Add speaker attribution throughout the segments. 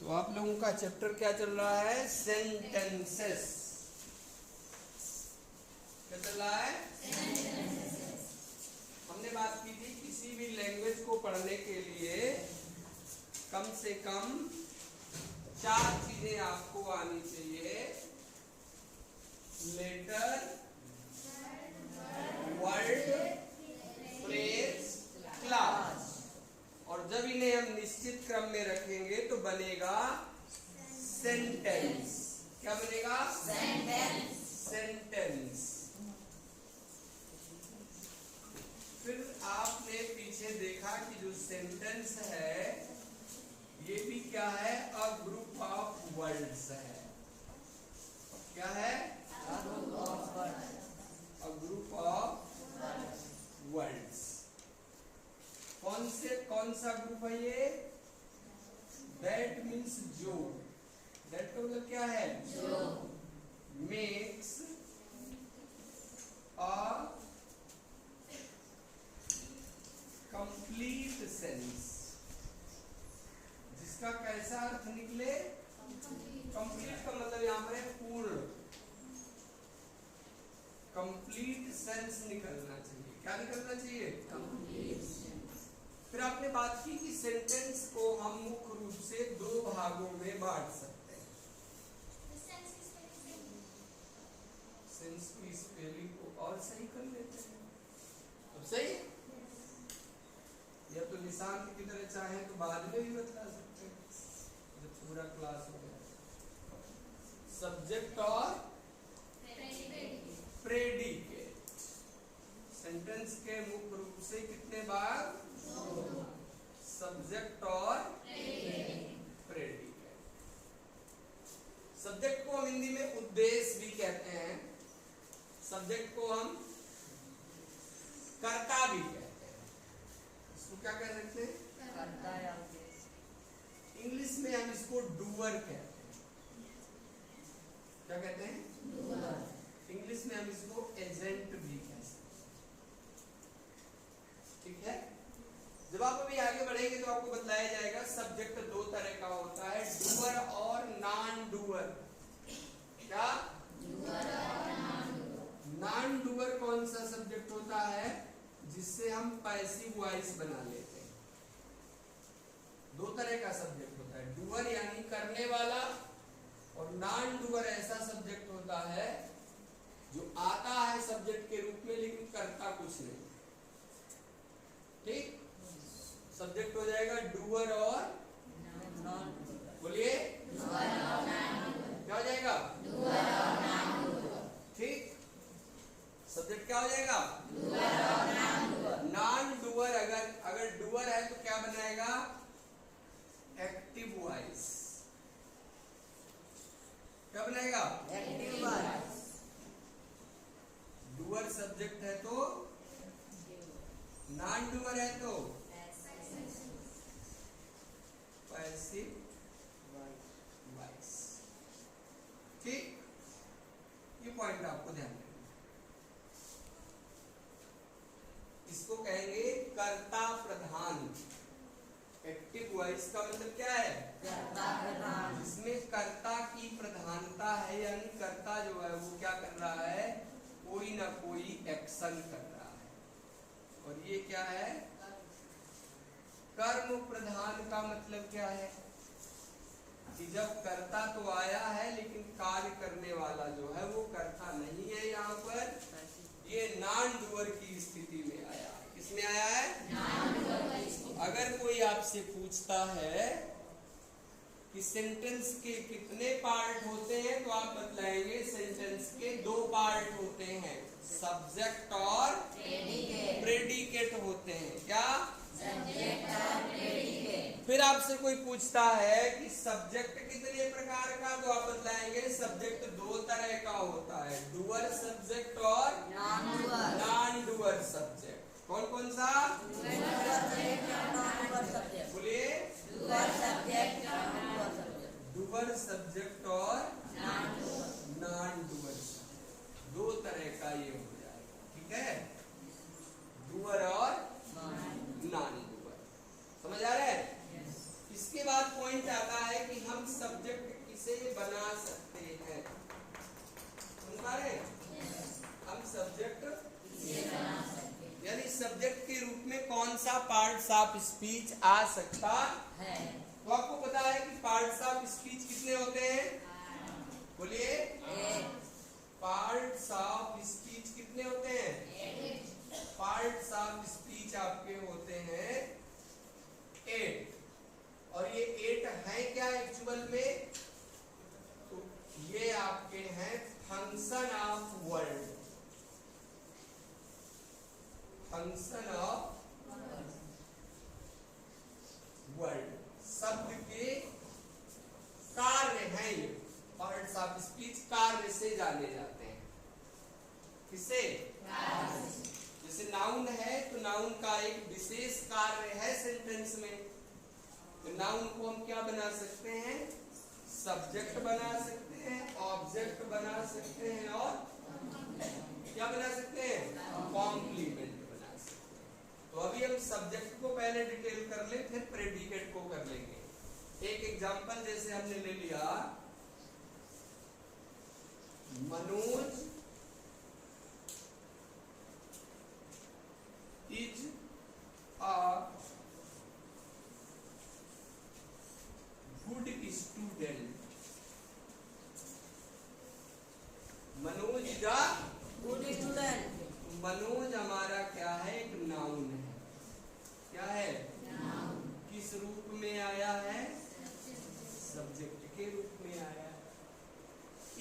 Speaker 1: तो आप लोगों का चैप्टर क्या चल रहा है? सेंटेंसेस। क्या चल रहा है? हमने बात की थी किसी भी लैंग्वेज को पढ़ने के लिए कम से कम 4 चीजें आपको आनी चाहिए। Letter, word, phrase, class. और जब इन्हें हम निश्चित क्रम में रखेंगे तो बनेगा सेंटेंस। क्या बनेगा? सेंटेंस। फिर आपने पीछे देखा कि जो सेंटेंस है ये भी क्या है? अ ग्रुप ऑफ वर्ड्स है। क्या है? A group of words. कौन सा ग्रुप है ये? दैट मीन्स जो। दैट का मतलब क्या है? जो। Makes a complete sense. जिसका कैसा अर्थ निकले? कंप्लीट का मतलब यहां पर है पूर्ण। कंप्लीट सेंस निकलना चाहिए। क्या निकलना चाहिए? Complete sense. फिर आपने बात की कि सेंटेंस को हम मुख्य रूप से 2 भागों में बांट सकते हैं। सेंस की स्पेलिंग को और सही कर लेते हैं। अब सही? या तो निशांत की तरह चाहे तो बाद में भी बता सकते हैं जब पूरा क्लास हो गया। सब्जेक्ट और प्रेडिकेट। सेंटेंस के मुख्य रूप से कितने भाग? 2। सब्जेक्ट और प्रेडिकेट। सब्जेक्ट को हम हिंदी में उद्देश्य भी कहते हैं। सब्जेक्ट को हम कर्ता भी कहते हैं। इसको क्या कह सकते हैं? कर्ता या उद्देश्य। इंग्लिश में हम इसको डूअर कहते हैं। क्या कहते हैं? डूअर। इंग्लिश में हम इसको एजेंट भी कह सकते हैं। ठीक है। जब आप अभी आगे बढ़ेंगे तो आपको बताया जाएगा सब्जेक्ट 2 तरह का होता है, डूअर और नॉन डूअर। क्या? डूअर और नॉन डूअर। नॉन डूअर कौन सा सब्जेक्ट होता है? जिससे हम पैसिव वॉइस बना लेते हैं। 2 तरह का सब्जेक्ट होता है, डूअर यानी करने वाला, और नॉन डूअर ऐसा सब्जेक्ट होता है जो आता है सब्जेक्ट के रूप में लेकिन करता कुछ नहीं। ठीक? सब्जेक्ट हो जाएगा डूअर और नॉन। बोलिए क्या हो जाएगा? डूअर और नॉन। ठीक? सब्जेक्ट क्या हो जाएगा? डूअर और नॉन डूअर। अगर डूअर है तो क्या बनाएगा? Active voice. क्या बनाएगा? Active voice. डूअर सब्जेक्ट है तो, नॉन डूअर है तो पैसिव वॉइस। ठीक? ये पॉइंट आपको ध्यान रखना। इसको कहेंगे कर्ता प्रधान। एक्टिव वॉइस का मतलब क्या है? कर्ता प्रधान। जिसमें कर्ता की प्रधानता है, यानी कर्ता जो है वो क्या कर रहा है? कोई ना कोई एक्शन कर रहा है। और ये क्या है? कर्म प्रधान का मतलब क्या है? कि जब कर्ता तो आया है लेकिन कार्य करने वाला जो है वो कर्ता नहीं है। यहाँ पर ये नॉन डूअर की स्थिति में आया है। किसमें आया है? नॉन डूअर की स्थिति। अगर कोई आपसे पूछता है कि सेंटेंस के कितने पार्ट होते हैं तो आप बतलाएंगे सेंटेंस के 2 पार्ट होते हैं, सब्जेक्ट और प्रेडिकेट होते हैं। क्या? सब्जेक्ट और प्रेडिकेट। फिर आपसे कोई पूछता है कि सब्जेक्ट कितने प्रकार का, तो आप बताएंगे सब्जेक्ट 2 तरह का होता है, डूअर सब्जेक्ट और नॉन डूअर सब्जेक्ट। कौन कौन सा? बोलिए। डूअर सब्जेक्ट और नॉन डूअर सब्जेक्ट। 2 तरह का ये हो जाएगा। ठीक है? डूअर और नॉन डूअर। समझ आ रहा है? इसके बाद पॉइंट आता है कि हम इससे बना सकते हैं। सुन पा रहे हैं? हम सब्जेक्ट यानी सब्जेक्ट के रूप में कौन सा पार्ट्स ऑफ स्पीच आ सकता है। तो आपको पता है कि पार्ट्स ऑफ स्पीच कितने होते हैं? बोलिए। पार्ट्स ऑफ स्पीच कितने होते हैं? पार्ट्स ऑफ स्पीच आपके होते हैं 8। और ये 8 है क्या एक्चुअल में? तो ये आपके हैं function of word. Function of word, शब्द के कार्य हैं ये। पार्ट्स ऑफ स्पीच कार्य से जाने जाते हैं। किससे? जैसे नाउन है तो नाउन का एक विशेष कार्य है सेंटेंस में। तो नाउन को हम क्या बना सकते हैं? सब्जेक्ट बना सकते हैं, ऑब्जेक्ट बना सकते हैं और क्या बना सकते हैं? कॉम्प्लीमेंट बना सकते हैं। तो अभी हम सब्जेक्ट को पहले डिटेल कर ले, फिर प्रेडिकेट को कर लेंगे। एक एग्जांपल जैसे हमने ले लिया, Manoj is a good student. Manoj is a good student. Manoj हमारा क्या है? एक नाउन है। क्या है? नाउन। किस रूप में आया है? सब्जेक्ट के रूप में आया है।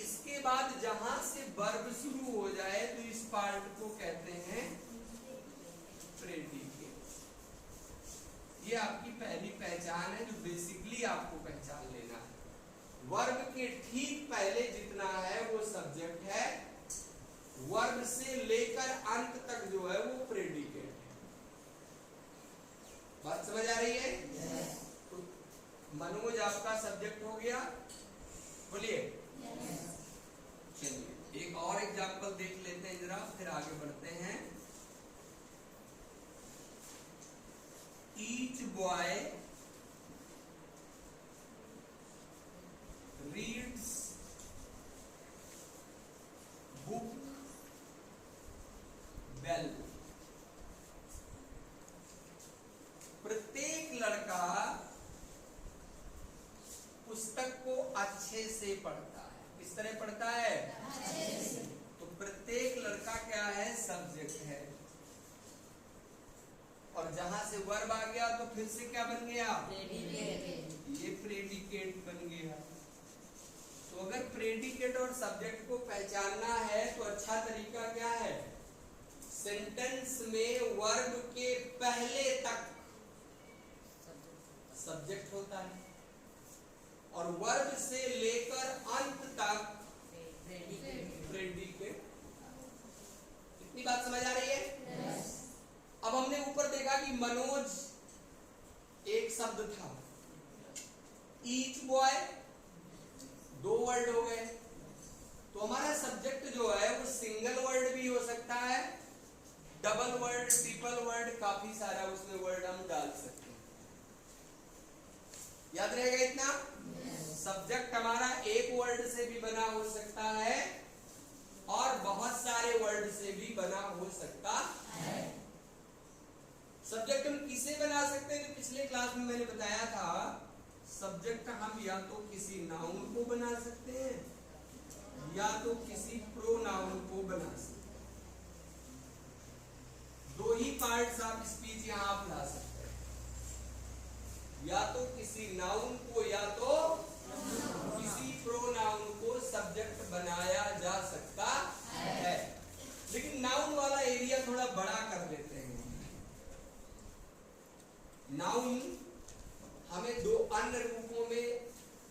Speaker 1: इसके बाद जहां से वर्ब शुरू हो जाए तो इस पार्ट को कहते हैं प्रेडिकेट। ये आपकी पहली पहचान है जो बेसिकली आपको पहचान लेना है। वर्ब के ठीक पहले जितना है वो सब्जेक्ट है, वर्ब से लेकर अंत तक जो है वो प्रेडिकेट है। बात समझ आ रही है? तो मनोज आपका सब्जेक्ट हो गया। बोलिए। चलिए एक और एग्जांपल देख लेते हैं जरा, फिर आगे बढ़ते हैं। Each boy reads book well। प्रत्येक लड़का पुस्तक को अच्छे से पढ़ता है। किस तरह पढ़ता है? अच्छे से। तो प्रत्येक लड़का क्या है? सब्जेक्ट है। और जहां से वर्ब आ गया तो फिर से क्या बन गया? प्रेडिकेट। ये प्रेडिकेट बन गया। तो अगर प्रेडिकेट और सब्जेक्ट को पहचानना है तो अच्छा तरीका क्या है? सेंटेंस में वर्ब के पहले तक सब्जेक्ट होता है और वर्ब से लेकर अंत तक प्रेडिकेट। इतनी बात समझ आ रही है? yes। अब हमने ऊपर देखा कि मनोज एक शब्द था, ईच बॉय 2 वर्ड हो गए। तो हमारा सब्जेक्ट जो है वो सिंगल वर्ड भी हो सकता है, डबल वर्ड, ट्रिपल वर्ड, काफी सारा उसमें वर्ड हम डाल सकते हैं। याद रहेगा इतना? सब्जेक्ट हमारा एक वर्ड से भी बना हो सकता है और बहुत सारे वर्ड से भी बना हो सकता है। सब्जेक्ट हम किसे बना सकते हैं? तो पिछले क्लास में मैंने बताया था सब्जेक्ट हम या तो किसी नाउन को बना सकते हैं या तो किसी प्रोनाउन को बना सकते हैं। 2 ही पार्ट्स ऑफ स्पीच यहां आप ला सकते हैं, या तो किसी नाउन को या तो किसी प्रोनाउन को सब्जेक्ट बनाया जा सकता है। लेकिन नाउन वाला एरिया थोड़ा बड़ा कर लेते हैं। नाउन हमें 2 अन्य रूपों में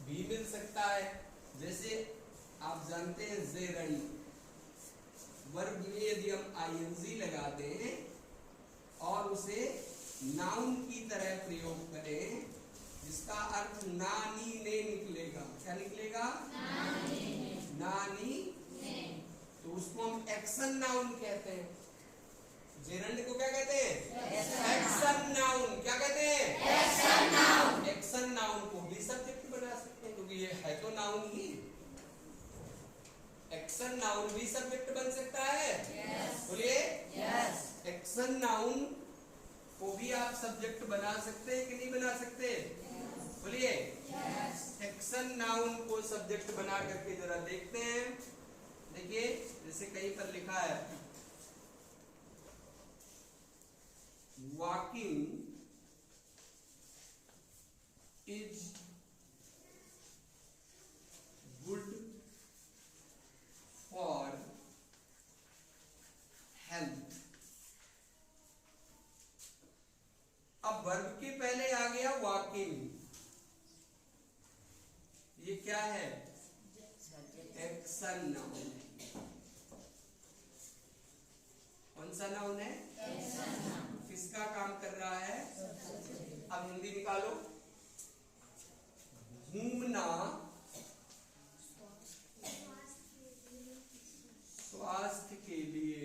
Speaker 1: भी मिल सकता है। जैसे आप जानते हैं जेरंड, वर्ब में यदि हम आईएनजी लगाते हैं और उसे नाउन की तरह प्रयोग करें जिसका अर्थ नानी ने निकलेगा। क्या निकलेगा? नानी ने। तो उसको हम एक्शन नाउन कहते हैं। जेरंड को क्या कहते हैं? Action noun. क्या कहते हैं? Action noun. एक्शन नाउन को भी सब्जेक्ट बना सकते हैं क्योंकि ये है तो नाउन ही एक्शन नाउन भी सब्जेक्ट बन सकता है? बोलिए एक्शन नाउन को भी आप सब्जेक्ट बना सकते हैं कि नहीं बना सकते? बोलिए एक्शन नाउन को सब्जेक्ट बना करके जरा देखते हैं। देखिए जैसे कहीं पर लिखा है walking is good for health. अब वर्ब के पहले आ गया वॉकिंग, ये क्या है? Action noun. कौन सा नाउन है? किसका काम कर रहा है? अब हिंदी निकालो। घूमना स्वास्थ्य के लिए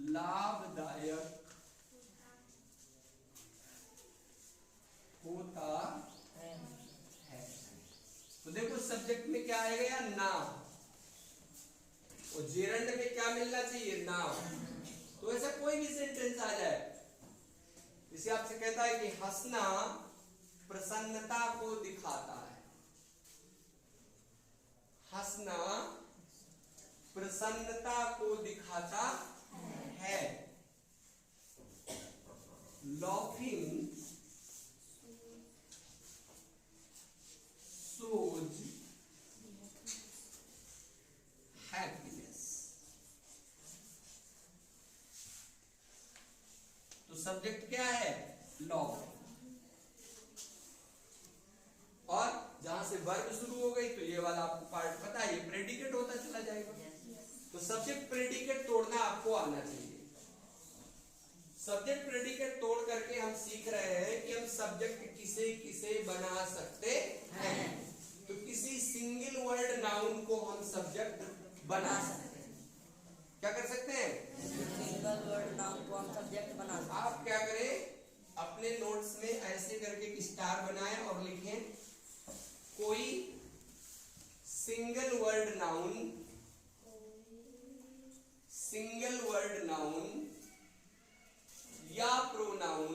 Speaker 1: लाभदायक होता है। तो देखो सब्जेक्ट में क्या आएगा? नाम। और जेरंड में क्या मिलना चाहिए? नाम। तो ऐसा कोई भी सेंटेंस आ जाए, जैसे आपसे कहता है कि हंसना प्रसन्नता को दिखाता है। हंसना प्रसन्नता को दिखाता है। Laughing shows happiness। तो सब्जेक्ट क्या है? लॉफिंग। और जहां से वर्ब शुरू हो गई तो ये वाला आपको पार्ट पता है, ये प्रेडिकेट होता चला जाएगा। तो सब्जेक्ट प्रेडिकेट तोड़ना आपको आना चाहिए। सब्जेक्ट प्रेडिकेट तोड़ करके हम सीख रहे हैं कि हम सब्जेक्ट किसे किसे बना सकते हैं। तो किसी सिंगल वर्ड नाउन को हम सब्जेक्ट बना सकते हैं। क्या कर सकते हैं?
Speaker 2: सिंगल वर्ड नाउन को हम सब्जेक्ट बना सकते हैं।
Speaker 1: आप क्या करें, अपने नोट्स में ऐसे करके एक स्टार बनाएं और लिखें कोई single word noun, single word noun या प्रोनाउन,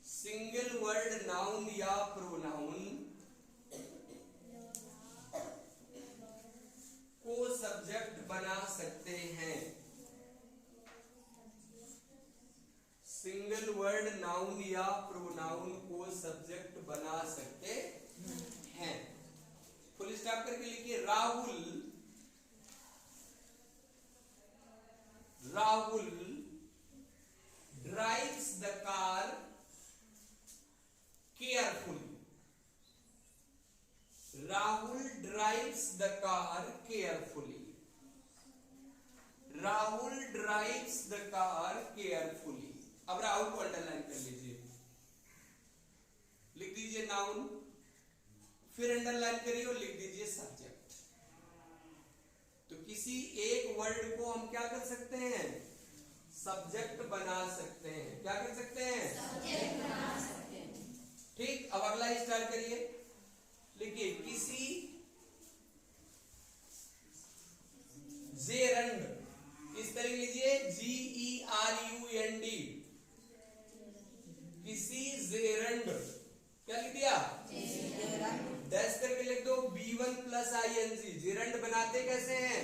Speaker 1: सिंगल वर्ड नाउन या प्रोनाउन को सब्जेक्ट बना सकते हैं। सिंगल वर्ड नाउन या प्रोनाउन को सब्जेक्ट बना सकते हैं। फुल स्टॉप करके लिखिए Rahul, Rahul drives the car carefully। Rahul drives the car carefully। Rahul drives the car carefully। अब राहुल को अंडरलाइन कर लीजिए, लिख दीजिए नाउन, फिर अंडरलाइन करिए और लिख दीजिए सब्जेक्ट। तो किसी एक वर्ड को हम क्या कर सकते हैं? सब्जेक्ट बना सकते हैं। क्या कर सकते हैं? सब्जेक्ट बना सकते हैं। ठीक, अब अगला स्टार्ट करिए, लिखिए किसी जेरंड। इस तरह लीजिए GERUND। किसी जेरंड, क्या लिख दिया? डैश करके लिख दो B1 + ING। जेरंड बनाते कैसे हैं?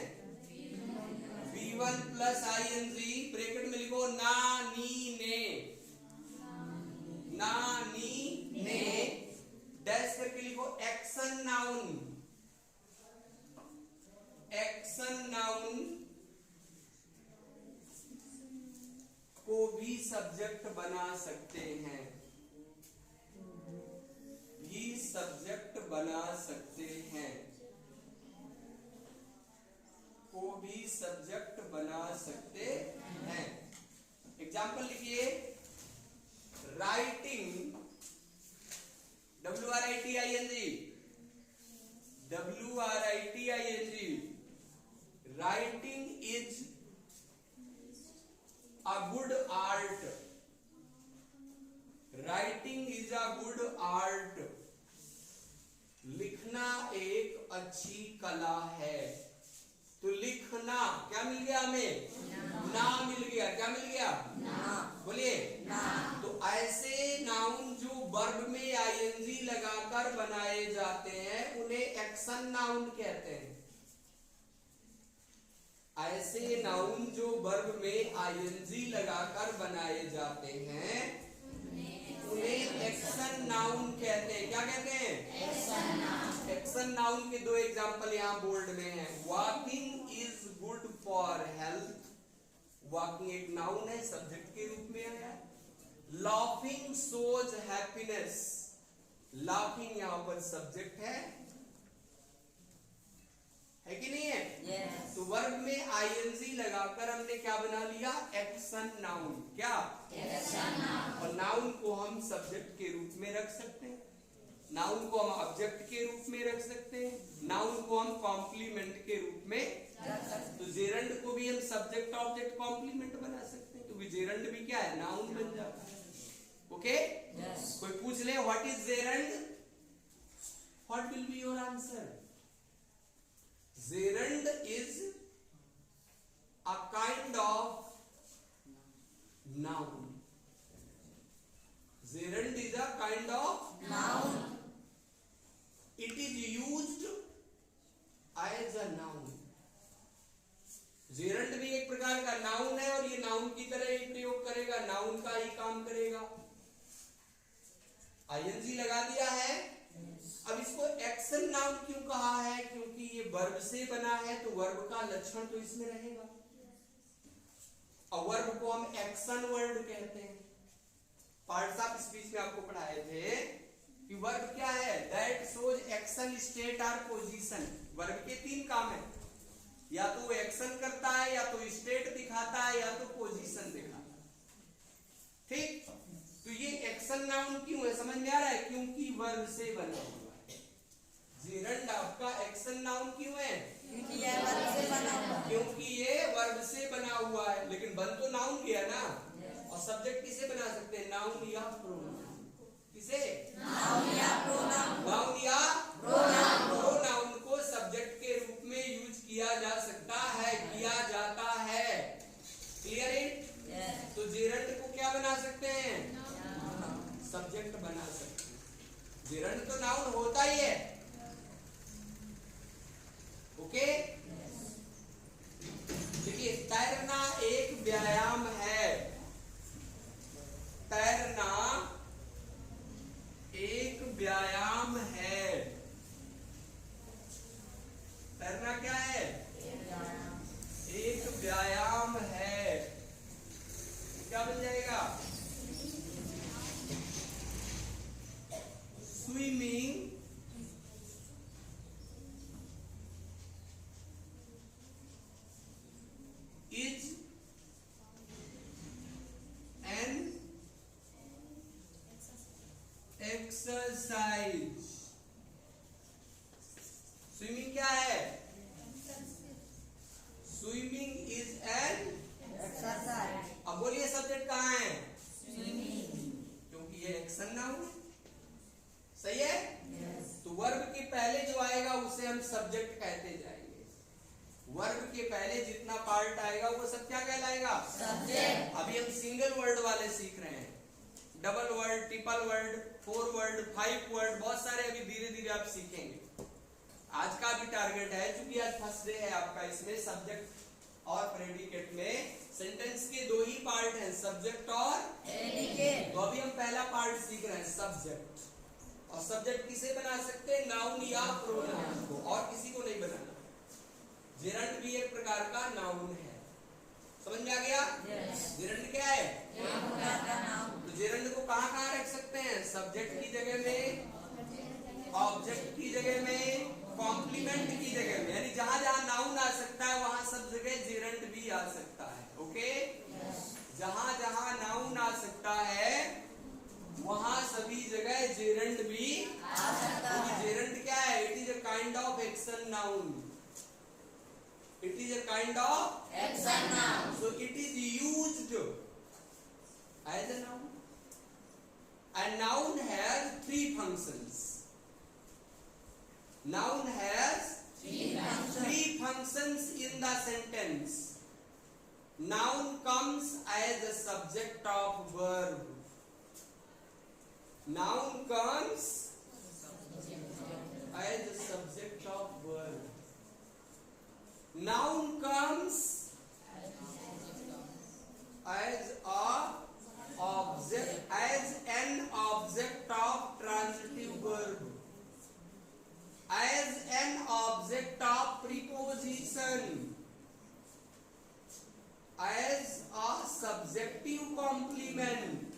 Speaker 1: B1 + ING ब्रैकेट में लिखो ना नी ने, ना नी ने, डैश करके लिखो एक्शन नाउन। एक्शन नाउन को भी सब्जेक्ट बना सकते हैं, भी सब्जेक्ट बना सकते हैं, को भी सब्जेक्ट बना सकते हैं। एग्जाम्पल लिखिए writing, WRITING, writing is a good art. Writing is a good art, लिखना एक अच्छी कला है। तो लिखना क्या मिल गया हमें? ना मिल गया। क्या मिल गया? बोलिए ना। तो ऐसे नाउन जो वर्ब में आईएनजी लगाकर बनाए जाते हैं उन्हें एक्शन नाउन कहते हैं। ऐसे नाउन जो वर्ब में आईएनजी लगाकर बनाए जाते हैं उन्हें एक्शन नाउन कहते हैं। क्या कहते हैं? एक्शन नाउन के दो एग्जांपल यहाँ बोल्ड में है। Walking is good for health, walking एक नाउन है, सब्जेक्ट के रूप में आया। लाफिंग शोज हैप्पीनेस, लाफिंग यहाँ पर सब्जेक्ट है कि नहीं है?
Speaker 2: Yes.
Speaker 1: तो वर्ब में आईएनजी लगाकर हमने क्या बना लिया? Action noun. क्या? Action noun. और नाउन को हम सब्जेक्ट के रूप में रख सकते हैं, नाउन को हम ऑब्जेक्ट के रूप में रख सकते हैं, नाउन को हम कॉम्प्लीमेंट के रूप में रख सकते हैं। तो जेरंड को भी हम सब्जेक्ट ऑब्जेक्ट कॉम्प्लीमेंट बना सकते हैं। तो जेरंड भी क्या है? नाउन बन जाता है। ओके?
Speaker 2: Yes.
Speaker 1: कोई पूछ ले what is gerund, what will be your answer? Gerund is a kind of noun. Gerund is a kind of
Speaker 2: Noun.
Speaker 1: It is used as a noun. Gerund भी एक प्रकार का नाउन है और ये नाउन की तरह ही प्रयोग करेगा, नाउन का ही काम करेगा। आईएनजी लगा दिया है। अब इसको एक्शन नाउन क्यों कहा है? क्योंकि ये वर्ब से बना है तो वर्ब का लक्षण तो इसमें रहेगा। और वर्ब को हम एक्शन वर्ड कहते हैं। पार्ट्स ऑफ स्पीच में आपको पढ़ाए थे कि वर्ब क्या है? दैट शोज एक्शन, स्टेट और पोजीशन। वर्ब के तीन काम है, या तो वो एक्शन करता है, या तो स्टेट दिखाता है, या तो पोजीशन दिखाता है। ठीक? तो ये एक्शन नाउन क्यों है? समझ में आ रहा है? क्योंकि वर्ब से बना हुआ है। जेरंड आपका एक्शन नाउन क्यों है?
Speaker 2: क्योंकि ये वर्ब से बना हुआ है।
Speaker 1: क्योंकि ये वर्ब से बना हुआ है। लेकिन बन तो नाउन गया ना। और सब्जेक्ट किसे बना सकते हैं? नाउन या प्रोनाउन। किसे?
Speaker 2: नाउन या प्रोनाउन।
Speaker 1: नाउन या प्रोनाउन। प्रोनाउन को सब्जेक्ट के रूप में यूज किया जा सकता है, किया जाता है। क्लियर है? तो जेरंड को क्या बना सकते हैं? सब्जेक्ट बना सकते हैं। जेरंड तो नाउन होता ही है। ओके? देखिए, तैरना एक व्यायाम है। तैरना एक व्यायाम है। तैरना क्या है? एक व्यायाम है। क्या बन जाएगा? Swimming is an exercise. Swimming क्या है? Swimming is an
Speaker 2: exercise.
Speaker 1: अब बोलिए सब्जेक्ट कहाँ है?
Speaker 2: स्विमिंग।
Speaker 1: क्योंकि ये एक्शन नाउन है। सही है? तो वर्ब के पहले जो आएगा उसे हम सब्जेक्ट कहते जाएंगे। वर्ब के पहले जितना पार्ट आएगा वो सब क्या कहलाएगा?
Speaker 2: सब्जेक्ट।
Speaker 1: अभी हम सिंगल वर्ड वाले सीख रहे हैं, double word, triple word, 4 word, 5 word, बहुत सारे अभी धीरे धीरे आप सीखेंगे। आज का भी टारगेट है, क्योंकि आज फर्स्ट डे है आपका, इसमें सब्जेक्ट और प्रेडिकेट में सेंटेंस के दो ही पार्ट हैं, सब्जेक्ट और
Speaker 2: प्रेडिकेट।
Speaker 1: तो अभी हम पहला पार्ट सीख रहे हैं, सब्जेक्ट। और सब्जेक्ट किसे बना सकते हैं? नाउन या प्रोनाउन को, और किसी को नहीं बनाना। जेरंड भी एक प्रकार का नाउन है। समझ में आ गया? जेरंड क्या है? तो जेरंड को कहाँ कहाँ रख सकते हैं? सब्जेक्ट की जगह में, ऑब्जेक्ट की जगह में, कॉम्प्लीमेंट की जगह में, यानी जहां जहां नाउन आ सकता है वहां सब जगह जेरंड भी आ सकता है। ओके? जहां जहां नाउन आ सकता है वहां सभी जगह जेरंड भी
Speaker 2: आ सकता है।
Speaker 1: जेरंड क्या है? It is a kind of action noun. It is a kind of
Speaker 2: action noun.
Speaker 1: so it is used as a noun functions in the sentence. Noun comes as a subject of verb. Noun comes as a subject of verb. Noun comes as an object of transitive verb, as an object of preposition, as a subjective complement,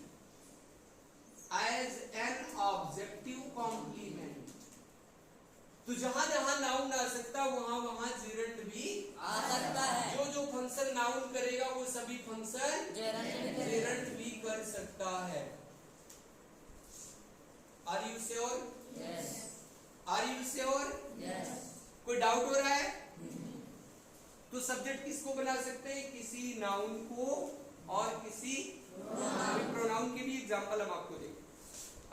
Speaker 1: as an objective complement. तो जहां जहां noun आ सकता वहां वहां gerund भी
Speaker 2: आ सकता है।
Speaker 1: जो जो फंक्शन नाउन करेगा वो सभी फंक्शन जेरंड भी कर सकता है। Are you sure?
Speaker 2: Yes.
Speaker 1: Are you sure?
Speaker 2: Yes.
Speaker 1: कोई डाउट हो रहा है? तो सब्जेक्ट किसको बना सकते हैं? किसी नाउन को और किसी प्रोनाउन के भी एग्जांपल हम आपको देंगे।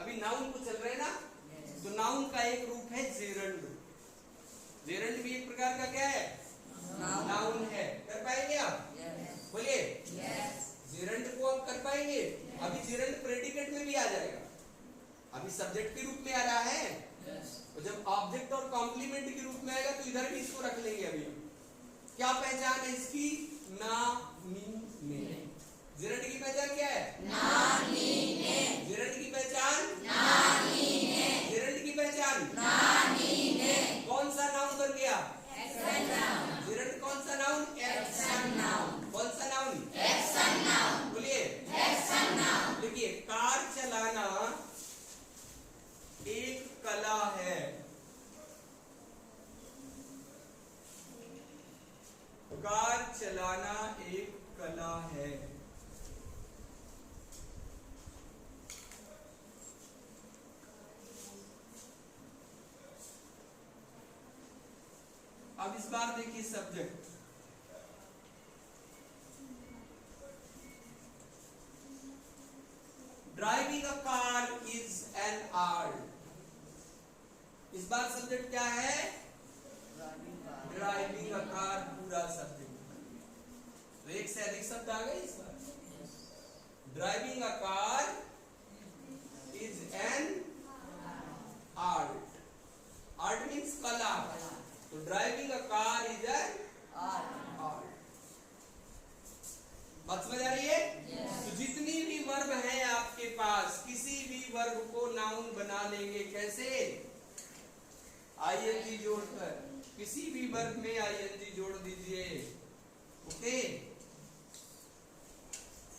Speaker 1: अभी नाउन को चल रहे हैं ना, तो नाउन का एक रूप है जेरंड। जेरंड भी एक प्रकार का क्या है? नाउन है। कर पाएंगे आप? बोलिए। जेरंड को आप कर पाएंगे? अभी जेरंड प्रेडिकेट में भी आ जाएगा, अभी सब्जेक्ट के रूप में आ रहा है, तो जब ऑब्जेक्ट और कॉम्प्लीमेंट के रूप में आएगा तो इधर भी इसको रख लेंगे। अभी क्या पहचान है इसकी? ना, नी, ने। जेरंड की पहचान क्या है? ना, नी, ने। जेरंड की पहचान? ना, नी, ने। जेरंड की पहचान? ना, नी, ने। कौन सा नाउन बन गया? Action noun. जेरंड कौन सा नाउन? Action noun. कौन सा नाउन? Action noun. बोलिए। Action noun. देखिए, कार चलाना एक कला है। कार चलाना एक कला है। अब इस बार देखिए subject. Driving a car is an art. इस बार सब्जेक्ट क्या है? ड्राइविंग अ कार पूरा सब्जेक्ट। तो एक से अधिक शब्द आ गए इस बार। Driving a car is an art. Art means कला। तो driving a car is an art. बात समझ आ रही है? तो जितनी भी वर्ब हैं आपके पास, किसी भी वर्ब को नाउन बना लेंगे। कैसे? आईएनजी जोड़कर। किसी भी वर्ब में आईएनजी जोड़ दीजिए। ओके।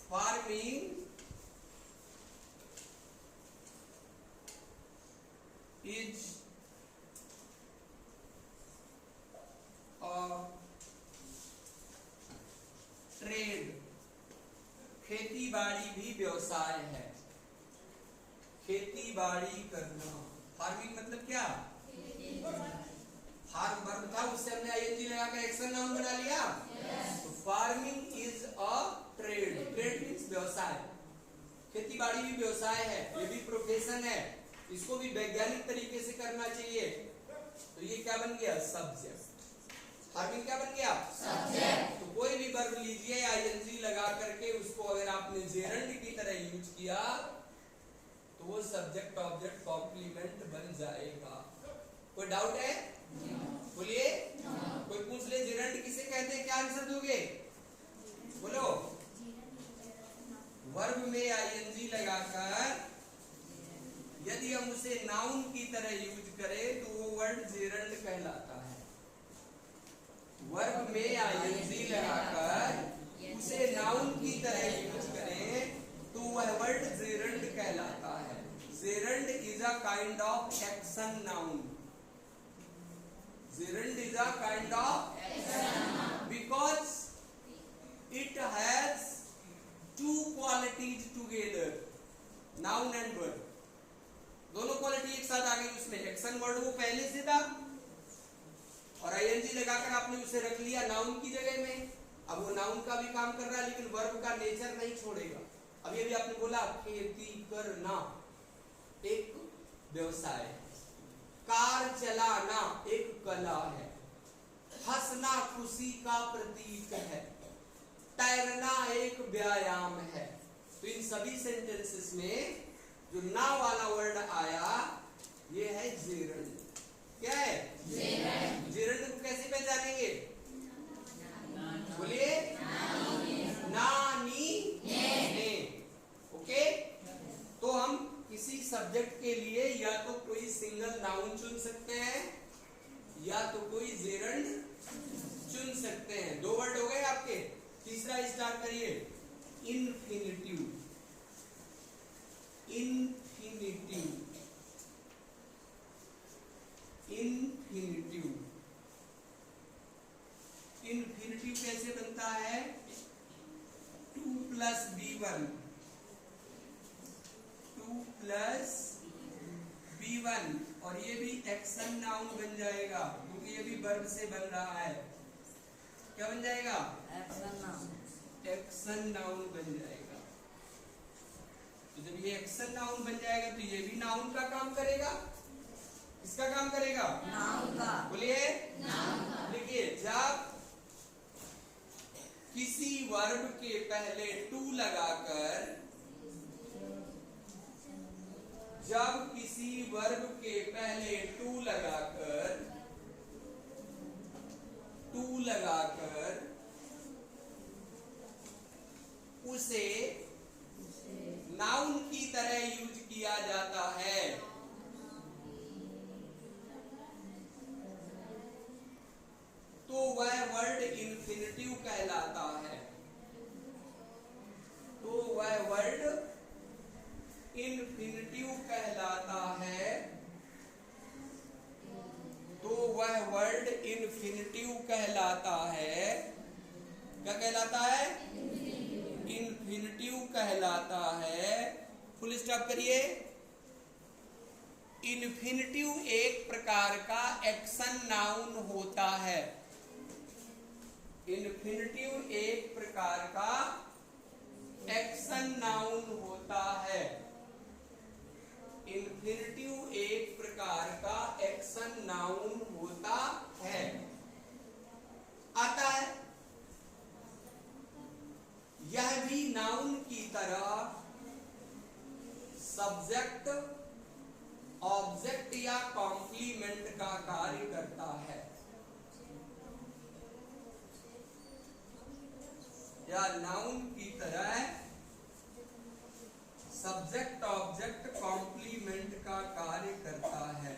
Speaker 1: Farming is trade. खेती बाड़ी भी व्यवसाय है। खेती बाड़ी करना। फार्मिंग मतलब क्या? फार्म वर्ब था, उससे हमने आईएनजी लगाकर एक्शन नाउन बना लिया। तो farming is a trade. Trade means व्यवसाय। खेती बाड़ी भी व्यवसाय है, ये भी प्रोफेशन है, इसको भी वैज्ञानिक तरीके से करना चाहिए। तो ये क्या बन गया? सब्जेक्ट। फार्मिंग क्या बन गया? सब्जेक्ट। तो कोई भी वर्ब लीजिए आईएनजी लगा करके, उसको अगर आपने जेरंड की तरह यूज किया तो वो सब्जेक्ट ऑब्जेक्ट कॉम्प्लीमेंट बन जाएगा। कोई डाउट है? बोलिए। कोई पूछ ले जेरंड किसे कहते हैं, क्या आंसर दोगे? बोलो। वर्ब में आईएनजी लगाकर यदि हम उसे नाउन की तरह यूज करें तो वो वर्ड जेरंड कहलाता है। वर्ब में आईएनजी लगाकर उसे नाउन की तरह यूज करें तो वह वर्ड जेरंड कहलाता है। Gerund is a kind of action noun. Gerund is a kind of because it has two qualities together, noun and verb। दोनों क्वालिटी एक साथ आ गई उसमें। एक्शन वर्ड वो पहले से था और आईएनजी लगाकर आपने उसे रख लिया नाउन की जगह में। अब वो नाउन का भी काम कर रहा है लेकिन वर्ब का नेचर नहीं छोड़ेगा। अभी अभी आपने बोला खेती करना एक व्यवसाय, कार चलाना एक कला है। हंसना खुशी का प्रतीक है, तैरना एक व्यायाम है। तो इन सभी सेंटेंसेस में जो ना वाला वर्ड आया ये है जेरंड। क्या है? जेरंड। जेरंड को कैसे पहचानेंगे? बोलिए, नानी ने। ओके, तो हम किसी सब्जेक्ट के लिए या तो कोई सिंगल नाउन चुन सकते हैं या तो कोई जेरंड चुन सकते हैं। दो वर्ड हो गए आपके। तीसरा स्टार्ट करिए, इन्फिनिटिव। इन्फिनिटिव, इन्फिनिटिव, इन्फिनिटिव कैसे बनता है? 2 + B1, 2 + B1, और ये भी एक्शन नाउन बन जाएगा क्योंकि ये भी वर्ब से बन रहा है। क्या बन जाएगा?
Speaker 2: Action noun.
Speaker 1: एक्शन नाउन बन जाएगा। तो जब ये एक्शन नाउन बन जाएगा तो ये भी नाउन का काम करेगा। किसका काम करेगा?
Speaker 2: नाउन का।
Speaker 1: बोलिए, नाउन का। देखिए, जब किसी वर्ब के पहले टू लगाकर, जब किसी वर्ब के पहले टू लगाकर उसे नाउन की तरह यूज किया जाता है तो वह वर्ड इन्फिनिटिव कहलाता है। तो वह वर्ड इन्फिनिटिव कहलाता है। तो वह वर्ड इन्फिनिटिव कहलाता है। क्या कहलाता है? इन्फिनिटिव कहलाता है। फुल स्टॉप करिए। इन्फिनिटिव एक प्रकार का एक्शन नाउन होता है। इन्फिनिटिव एक प्रकार का एक्शन नाउन होता है। इन्फिनिटिव एक प्रकार का एक्शन नाउन होता है। आता है, यह भी नाउन की तरह सब्जेक्ट, ऑब्जेक्ट या कॉम्प्लीमेंट का कार्य करता है। या नाउन की तरह सब्जेक्ट, ऑब्जेक्ट, कॉम्प्लीमेंट का कार्य करता है।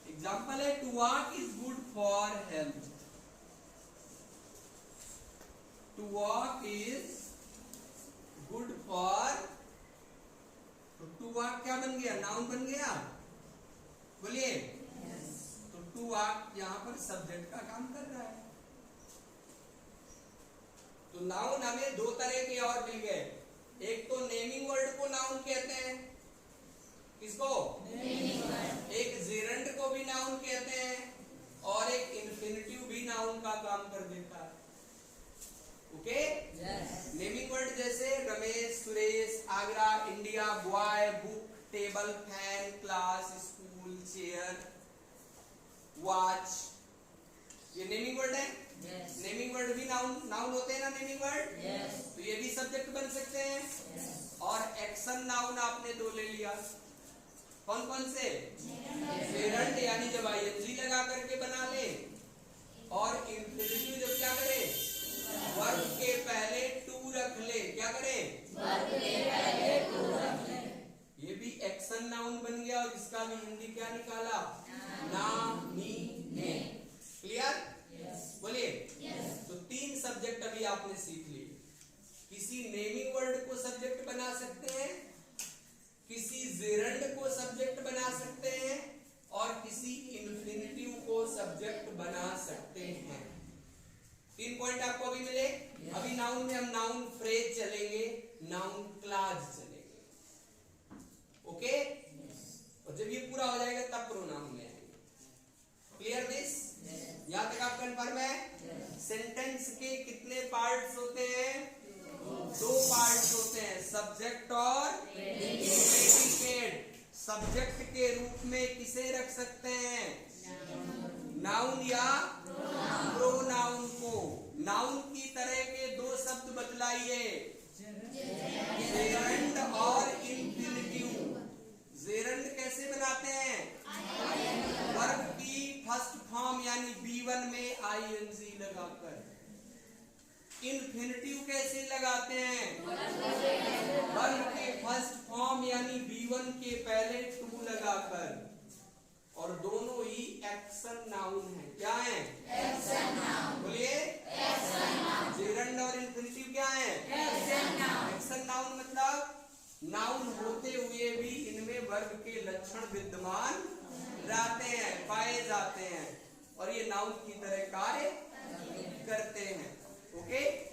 Speaker 1: एग्जाम्पल है, to walk is good for health. To walk is good for, तो टू वॉक क्या बन गया? नाउन बन गया। बोलिए, तो टू वॉक यहां पर सब्जेक्ट का काम कर रहा है। तो नाउन हमें दो तरह के और मिल गए। एक तो नेमिंग वर्ड को नाउन कहते हैं। किसको? Naming word. एक जेरंड को भी नाउन कहते हैं और एक इन्फिनिटिव भी नाउन का काम कर देता है। ओके? नेमिंग वर्ड जैसे Ramesh, Suresh, Agra, India, boy, book, table, fan, class, school, chair, watch, ये नेमिंग वर्ड है। नेमिंग वर्ड भी नाउन होते हैं ना, नेमिंग वर्ड। तो ये भी सब्जेक्ट बन सकते हैं। और एक्शन नाउन आपने दो ले लिया। कौन कौन से? जेरंड, यानी जब आईएनजी लगा करके बना ले, और इन्फिनिटिव जब क्या करे? वर्ब के पहले टू रख ले। क्या करे? वर्ब के पहले टू रख ले। ये भी एक्शन नाउन बन गया और इसका भी हिंदी क्या निकाला? नानी ने। क्लियर? बोलिए। तो तीन सब्जेक्ट अभी आपने सीख लिए। किसी नेमिंग वर्ड को सब्जेक्ट बना सकते हैं, किसी जेरंड को सब्जेक्ट बना सकते हैं और किसी इन्फिनिटिव को सब्जेक्ट बना सकते हैं। 3 पॉइंट आपको अभी मिले। अभी नाउन में हम नाउन फ्रेज चलेंगे, नाउन क्लॉज चलेंगे। ओके? और जब ये पूरा हो जाएगा तब प्रोनाउन में आएंगे। Clear this? यहां तक आप कंफर्म है? सेंटेंस के कितने सब्जेक्ट के रूप में किसे रख सकते हैं? नाउन या प्रोनाउन को। नाउन की तरह के दो शब्द बतलाइए, जेरंड और इंफिनिटिव। जेरंड कैसे बनाते हैं? वर्ब की फर्स्ट फॉर्म यानी B1 में आईएनजी लगाकर। इनफिनिटिव कैसे लगाते हैं? वर्ब के फर्स्ट फॉर्म यानी B1 के पहले टू लगाकर। और दोनों ही एक्शन नाउन है। क्या है? Action noun. बोलिए, एक्शन नाउन। जेरंड और इनफिनिटिव क्या है? Action noun. एक्शन नाउन मतलब नाउन होते हुए भी इनमें वर्ब के लक्षण विद्यमान रहते हैं, पाए जाते हैं, और ये नाउन की तरह कार्य करते हैं। ओके।